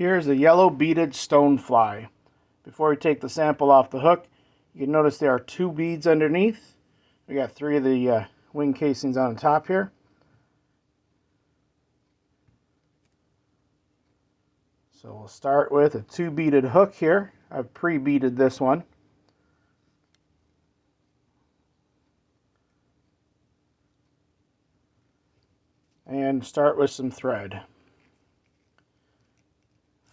Here's a yellow beaded stonefly. Before we take the sample off the hook, you can notice there are 2 beads underneath. We got 3 of the wing casings on the top here. So we'll start with a 2 beaded hook here. I've pre-beaded this one. And start with some thread.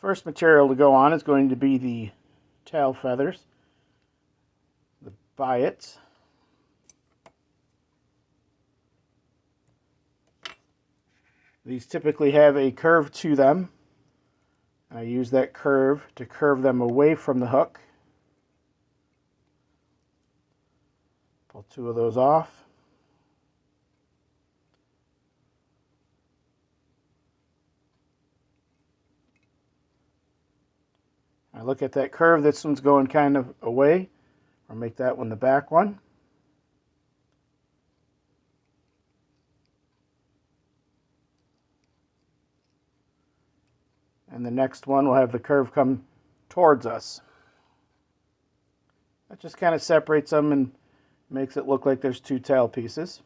First material to go on is going to be the tail feathers, the biots. These typically have a curve to them. I use that curve to curve them away from the hook. Pull 2 of those off. I look at that curve, this one's going kind of away. I'll make that one the back one. And the next one will have the curve come towards us. That just kind of separates them and makes it look like there's 2 tail pieces.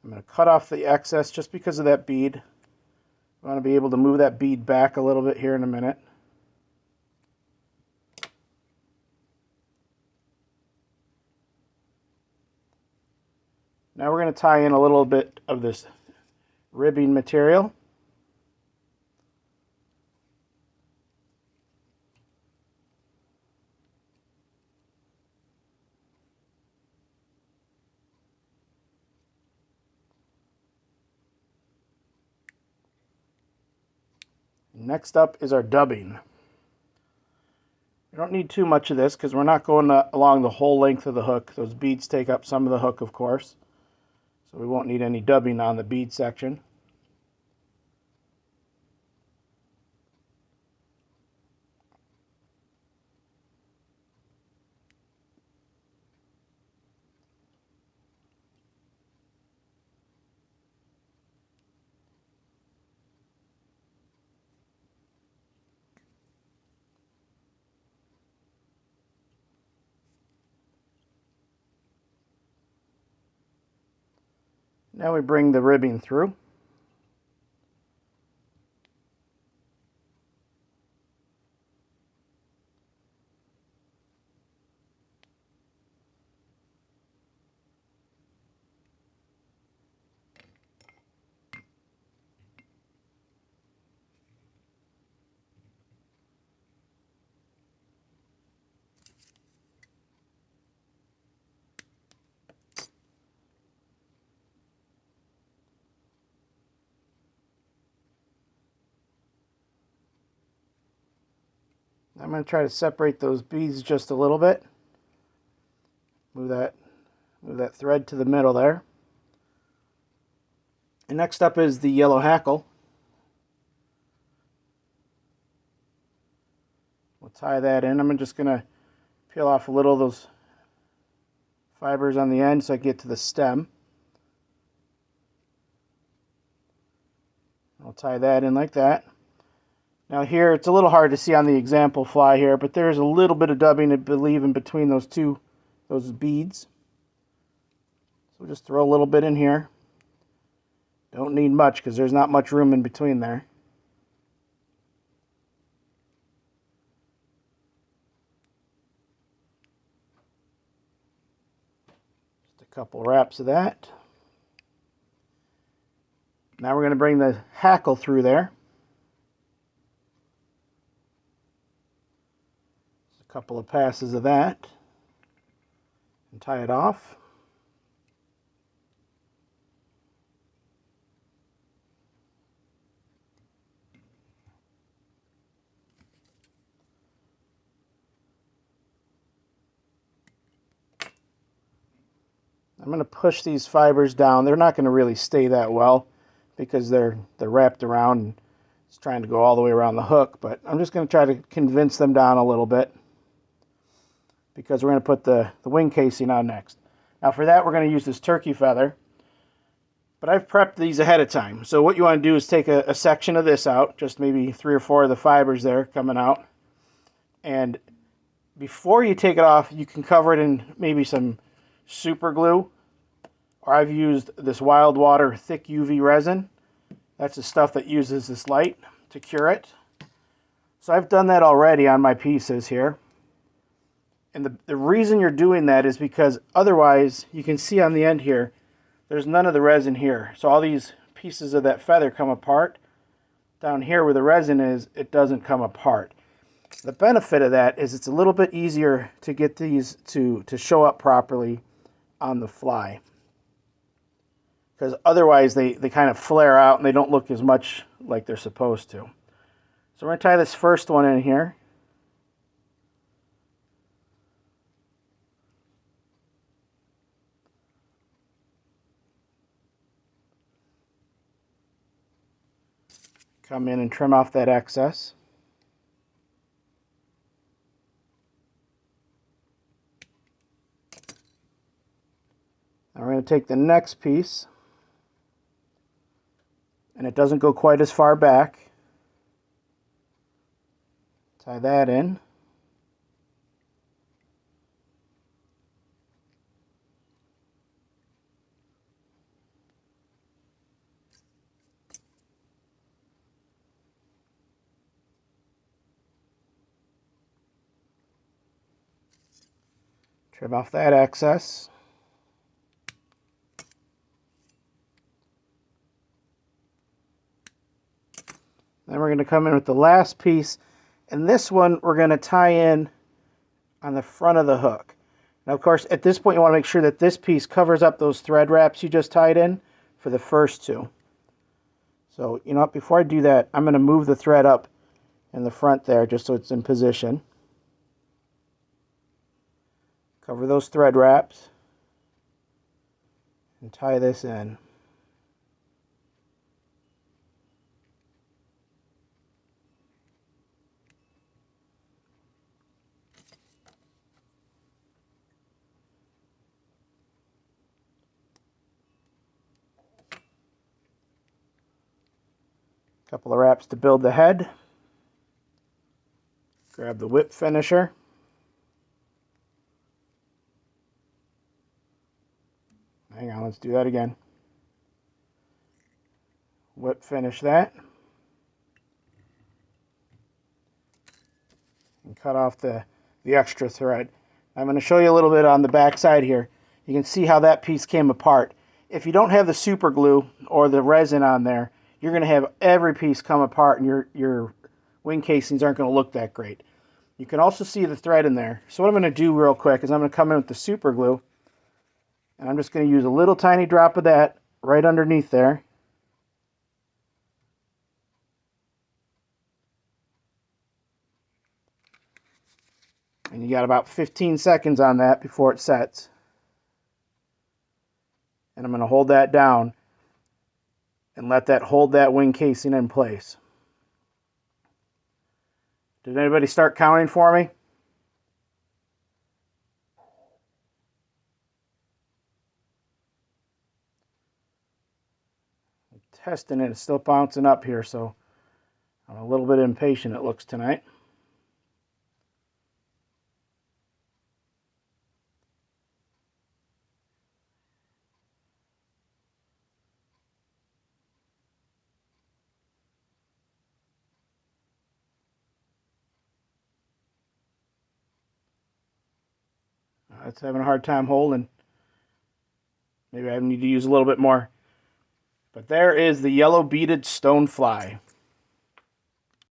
I'm going to cut off the excess just because of that bead. I want to be able to move that bead back a little bit here in a minute. Now we're going to tie in a little bit of this ribbing material. Next up is our dubbing. We don't need too much of this because we're not going along the whole length of the hook. Those beads take up some of the hook, of course. So we won't need any dubbing on the bead section. Now we bring the ribbing through. I'm going to try to separate those beads just a little bit. Move that thread to the middle there. And next up is the yellow hackle. We'll tie that in. I'm just going to peel off a little of those fibers on the end so I get to the stem. I'll tie that in like that. Now here, it's a little hard to see on the example fly here, but there's a little bit of dubbing, I believe, in between those beads. So just throw a little bit in here. Don't need much because there's not much room in between there. Just a couple wraps of that. Now we're going to bring the hackle through there. Just a couple of passes of that. And tie it off. I'm going to push these fibers down. They're not going to really stay that well because they're wrapped around and it's trying to go all the way around the hook, but I'm just going to try to convince them down a little bit because we're going to put the wing casing on next. Now for that, we're going to use this turkey feather. But I've prepped these ahead of time. So what you want to do is take a section of this out, just maybe 3 or 4 of the fibers there coming out. And before you take it off, you can cover it in maybe some super glue. Or I've used this Wild Water thick UV resin. That's the stuff that uses this light to cure it. So I've done that already on my pieces here. And the reason you're doing that is because otherwise, you can see on the end here, there's none of the resin here. So all these pieces of that feather come apart. Down here where the resin is, it doesn't come apart. The benefit of that is it's a little bit easier to get these to show up properly on the fly. Because otherwise they kind of flare out and they don't look as much like they're supposed to. So we're going to tie this first one in here. Come in and trim off that excess. Now we're going to take the next piece, and it doesn't go quite as far back. Tie that in. Trim off that excess. Then we're going to come in with the last piece, and this one we're going to tie in on the front of the hook. Now, of course, at this point you want to make sure that this piece covers up those thread wraps you just tied in for the first two. So, you know what, before I do that, I'm going to move the thread up in the front there just so it's in position. Cover those thread wraps and tie this in. Couple of wraps to build the head. Grab the whip finisher. Hang on, let's do that again. Whip finish that. And cut off the extra thread. I'm going to show you a little bit on the back side here. You can see how that piece came apart. If you don't have the super glue or the resin on there, you're going to have every piece come apart and your wing casings aren't going to look that great. You can also see the thread in there. So what I'm going to do real quick is I'm going to come in with the super glue. And I'm just going to use a little tiny drop of that right underneath there. And you got about 15 seconds on that before it sets. And I'm going to hold that down and let that hold that wing casing in place. Did anybody start counting for me? I'm testing it. It's still bouncing up here, so I'm a little bit impatient, it looks, tonight. It's having a hard time holding. Maybe I need to use a little bit more. But there is the yellow beaded stonefly.